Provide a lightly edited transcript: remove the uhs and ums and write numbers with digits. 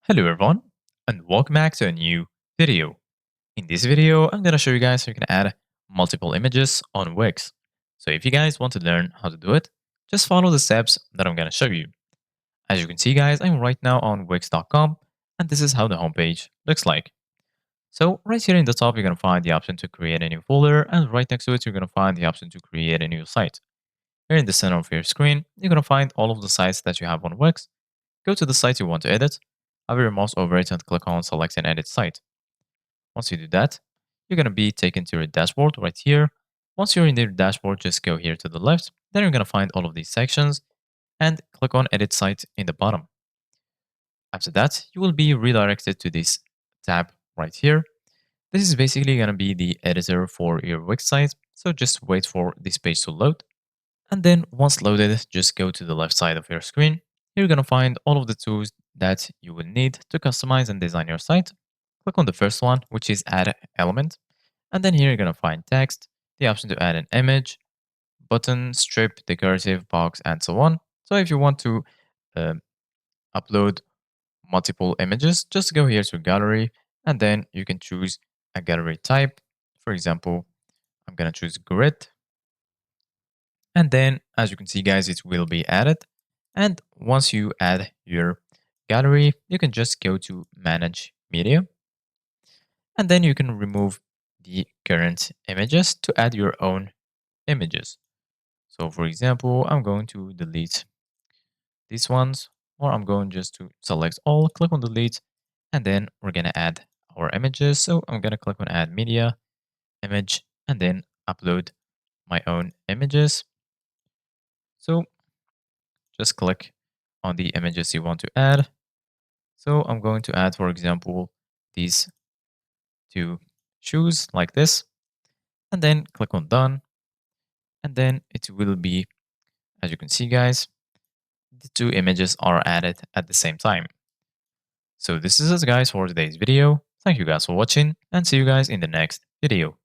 Hello everyone, and welcome back to a new video. In this video, I'm going to show you guys how you can add multiple images on Wix. So if you guys want to learn how to do it, just follow the steps that I'm going to show you. As you can see guys, I'm right now on Wix.com, and this is how the homepage looks like. So right here in the top, you're going to find the option to create a new folder, and right next to it, you're going to find the option to create a new site. Here in the center of your screen, you're going to find all of the sites that you have on Wix. Go to the site you want to edit, hover your mouse over it and click on select and edit site. Once you do that, you're going to be taken to your dashboard right here. Once you're in your dashboard, just go here to the left. Then you're going to find all of these sections and click on edit site in the bottom. After that, you will be redirected to this tab right here. This is basically going to be the editor for your Wix site. So just wait for this page to load. And then once loaded, just go to the left side of your screen. You're going to find all of the tools that you will need to customize and design your site. Click on the first one, which is add element. And then here you're going to find text, the option to add an image, button, strip, decorative, box, and so on. So if you want to uh, upload multiple images, just go here to gallery and then you can choose a gallery type. For example, I'm going to choose grid. And then as you can see guys, it will be added. And once you add your gallery, you can just go to manage media. And then you can remove the current images to add your own images. So for example, I'm going to delete these ones, or I'm going just to select all, click on delete, and then we're going to add our images. So I'm going to click on add media, image, and then upload my own images. So just click on the images you want to add. So I'm going to add, for example, these two shoes like this, and then click on done. And then it will be, as you can see guys, the two images are added at the same time. So this is it guys for today's video. Thank you guys for watching and see you guys in the next video.